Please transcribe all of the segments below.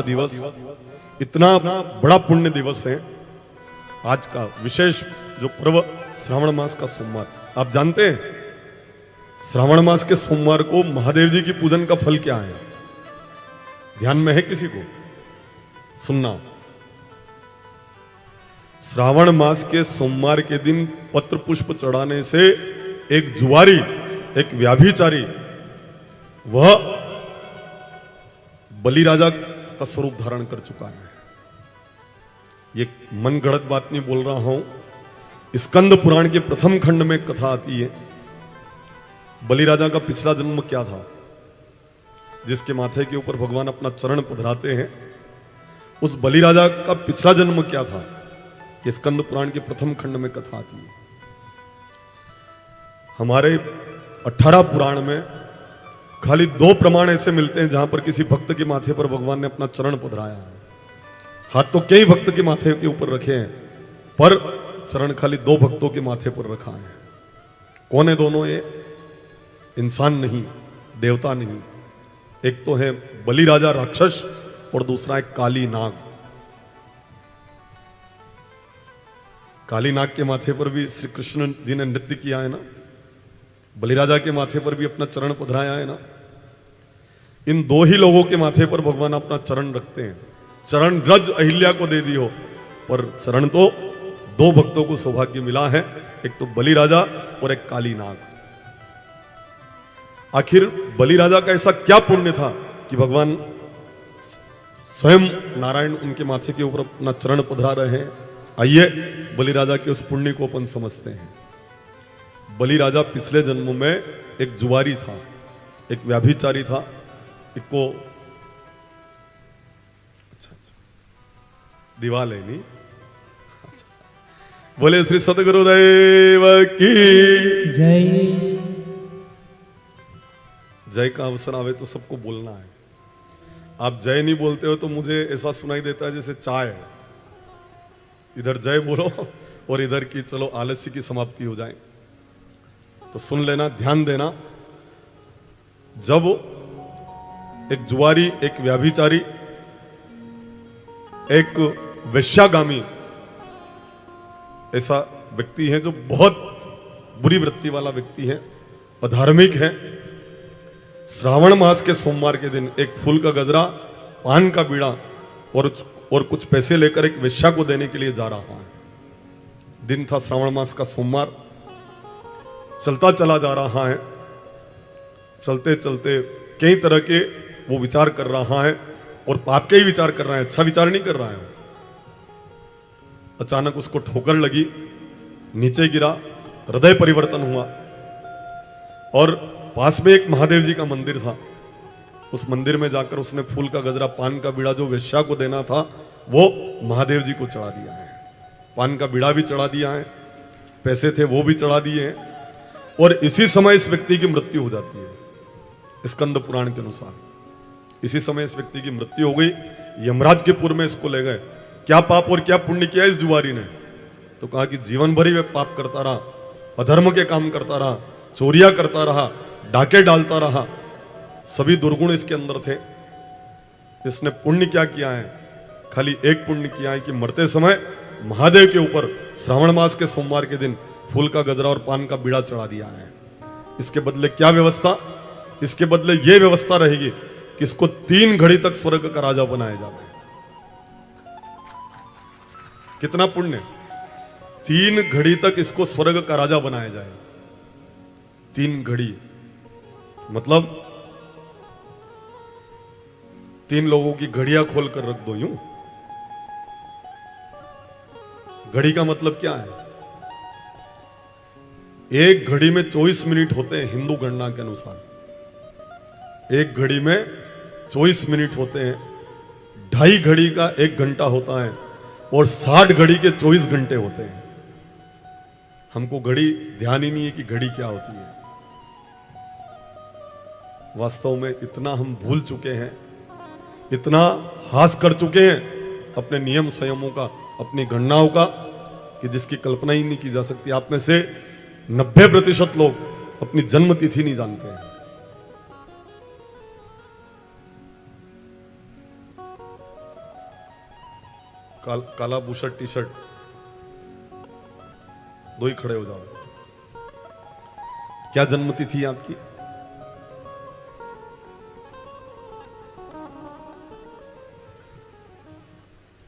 दिवस इतना बड़ा पुण्य दिवस है आज का विशेष जो पर्व श्रावण मास का सोमवार। आप जानते हैं श्रावण मास के सोमवार को महादेव जी की पूजन का फल क्या है? ध्यान में है किसी को? सुनना, श्रावण मास के सोमवार के दिन पत्र पुष्प चढ़ाने से एक जुआरी, एक व्याभिचारी, वह बलि राजा का स्वरूप धारण कर चुका है। ये मन गढ़ंत बात नहीं बोल रहा हूं। स्कंद पुराण के प्रथम खंड में कथा आती है। बलि राजा का पिछला जन्म क्या था, जिसके माथे के ऊपर भगवान अपना चरण पधराते हैं, उस बलि राजा का पिछला जन्म क्या था, ये स्कंद पुराण के प्रथम खंड में कथा आती है। हमारे 18 पुराण में खाली 2 प्रमाण ऐसे मिलते हैं जहां पर किसी भक्त के माथे पर भगवान ने अपना चरण पधराया है। हाथ तो कई भक्त के माथे के ऊपर रखे हैं, पर चरण खाली 2 भक्तों के माथे पर रखा है। कौन है दोनों? ये इंसान नहीं, देवता नहीं। एक तो है बलि राजा राक्षस और दूसरा है काली नाग। काली नाग के माथे पर भी श्री कृष्ण जी ने नृत्य किया है ना, बलि राजा के माथे पर भी अपना चरण पधराया है ना। इन 2 ही लोगों के माथे पर भगवान अपना चरण रखते हैं। चरण रज अहिल्या को दे दियो, पर चरण तो 2 भक्तों को सौभाग्य मिला है, एक तो बलि राजा और एक काली नाग। आखिर बलि राजा का ऐसा क्या पुण्य था कि भगवान स्वयं नारायण उनके माथे के ऊपर अपना चरण पधरा रहे हैं? आइए बलि राजा के उस पुण्य को अपन समझते हैं। बलि राजा पिछले जन्म में एक जुआरी था, एक व्याभिचारी था। एक को अच्छा दीवाल है नहीं। अच्छा। बोले श्री सतगुरुदेव की जय। जय का अवसर आवे तो सबको बोलना है। आप जय नहीं बोलते हो तो मुझे ऐसा सुनाई देता है जैसे चाय, इधर जय बोलो और इधर की चलो आलस्य की समाप्ति हो जाए। तो सुन लेना, ध्यान देना। जब एक जुआरी, एक व्याभिचारी, एक वेश्यागामी ऐसा व्यक्ति है जो बहुत बुरी वृत्ति वाला व्यक्ति है, अधार्मिक है, श्रावण मास के सोमवार के दिन एक फूल का गजरा, पान का बीड़ा और कुछ पैसे लेकर एक वेश्या को देने के लिए जा रहा है। दिन था श्रावण मास का सोमवार। चलता चला जा रहा है। चलते चलते कई तरह के वो विचार कर रहा है और पाप के ही विचार कर रहा है, अच्छा विचार नहीं कर रहा है। अचानक उसको ठोकर लगी, नीचे गिरा, हृदय परिवर्तन हुआ और पास में एक महादेव जी का मंदिर था। उस मंदिर में जाकर उसने फूल का गजरा, पान का बीड़ा जो वेश्या को देना था वो महादेव जी को चढ़ा दिया है। पान का बीड़ा भी चढ़ा दिया है, पैसे थे वो भी चढ़ा दिए हैं। और इसी समय इस व्यक्ति की मृत्यु हो जाती है। स्कंद पुराण के अनुसार इसी समय इस व्यक्ति की मृत्यु हो गई। यमराज के पुर में इसको ले गए। क्या पाप और क्या पुण्य किया इस जुआरी ने? तो कहा कि जीवन भर ही वह पाप करता रहा, अधर्म के काम करता रहा, चोरियां करता रहा, डाके डालता रहा, सभी दुर्गुण इसके अंदर थे। इसने पुण्य क्या किया है? खाली एक पुण्य किया है कि मरते समय महादेव के ऊपर श्रावण मास के सोमवार के दिन फूल का गजरा और पान का बीड़ा चढ़ा दिया है। इसके बदले क्या व्यवस्था? इसके बदले यह व्यवस्था रहेगी कि इसको 3 घड़ी तक स्वर्ग का राजा बनाया जाता है। कितना पुण्य! 3 घड़ी तक इसको स्वर्ग का राजा बनाया जाए। 3 घड़ी मतलब 3 लोगों की घड़ियां खोल कर रख दो। यूं घड़ी का मतलब क्या है? एक घड़ी में 24 मिनट होते हैं हिंदू गणना के अनुसार। एक घड़ी में 24 मिनट होते हैं। 2.5 घड़ी का 1 घंटा होता है और 60 घड़ी के 24 घंटे होते हैं। हमको घड़ी ध्यान ही नहीं है कि घड़ी क्या होती है। वास्तव में इतना हम भूल चुके हैं, इतना हास कर चुके हैं अपने नियम संयमों का, अपनी गणनाओं का, कि जिसकी कल्पना ही नहीं की जा सकती। आप में से 90% लोग अपनी जन्म तिथि नहीं जानते हैं। काला बुशर्ट टी शर्ट, दो ही खड़े हो जाओ। क्या जन्म तिथि आपकी?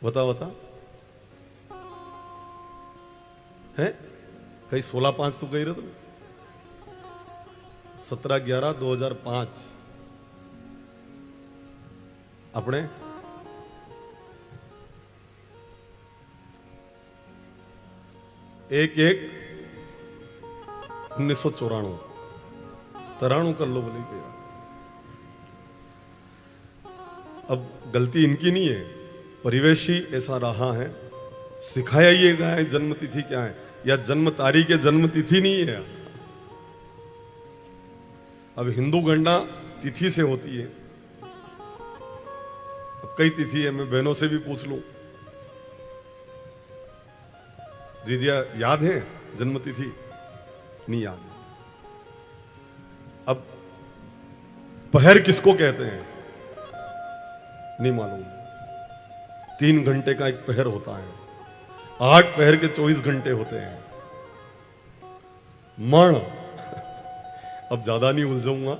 बता है कहीं 16/5 तो कही रहे तुम? 17/11/2005 अपने 1/1/1994 93 कर लो बोली गया। अब गलती इनकी नहीं है, परिवेश ही ऐसा रहा है, सिखाया ये गया है जन्म तिथि क्या है, या जन्म तारीख है, जन्म तिथि नहीं है। अब हिंदू गणना तिथि से होती है। अब कई तिथि है, मैं बहनों से भी पूछ लूं, जीजिया याद है जन्म तिथि? नहीं याद। अब पहर किसको कहते हैं नहीं मालूम। 3 घंटे का एक पहर होता है, 8 पहर के 24 घंटे होते हैं। मण अब ज्यादा नहीं उलझाऊंगा,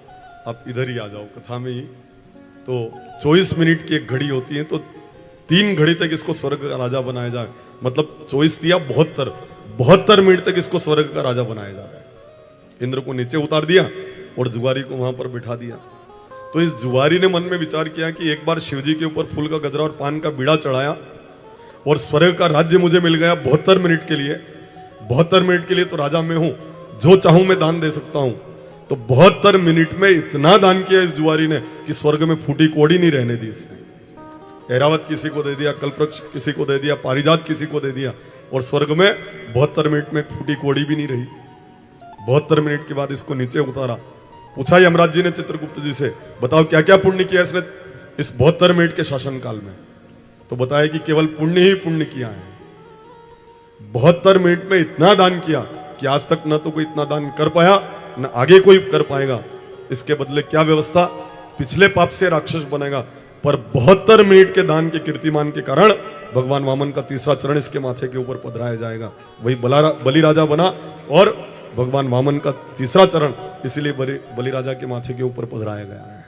आप इधर ही आ जाओ कथा में ही। तो 24 मिनट की एक घड़ी होती है, तो 3 घड़ी तक इसको स्वर्ग का राजा बनाया जाए, मतलब 24 दिया 72 मिनट तक इसको स्वर्ग का राजा बनाया जा रहा है। इंद्र को नीचे उतार दिया और जुआरी को वहां पर बिठा दिया। तो इस जुआरी ने मन में विचार किया कि एक बार शिवजी के ऊपर फूल का गजरा और पान का बीड़ा चढ़ाया और स्वर्ग का राज्य मुझे मिल गया 72 मिनट के लिए। 72 मिनट के लिए तो राजा मैं हूं, जो चाहूं मैं दान दे सकता हूं। तो 72 मिनट में इतना दान किया इस जुआरी ने कि स्वर्ग में फूटी कोड़ी नहीं रहने दी इसने। ऐरावत किसी को दे दिया, कल्पवृक्ष किसी को दे दिया, पारिजात किसी को दे दिया, और स्वर्ग में 72 मिनट में फूटी कोड़ी भी नहीं रही। 72 मिनट के बाद इसको नीचे उतारा। पूछा यमराज जी ने चित्रगुप्त जी से, बताओ क्या क्या पुण्य किया इसने इस 72 मिनट के शासन काल में? तो बताया कि केवल पुण्य ही पुण्य किया है। 72 मिनट में इतना दान किया कि आज तक न तो कोई इतना दान कर पाया, न आगे कोई कर पाएगा। इसके बदले क्या व्यवस्था? पिछले पाप से राक्षस बनेगा, पर 72 मिनट के दान के कीर्तिमान के कारण भगवान वामन का तीसरा चरण इसके माथे के ऊपर पधराया जाएगा। वही बलि राजा बना, और भगवान वामन का तीसरा चरण इसलिए बलि राजा के माथे के ऊपर पधराया गया है।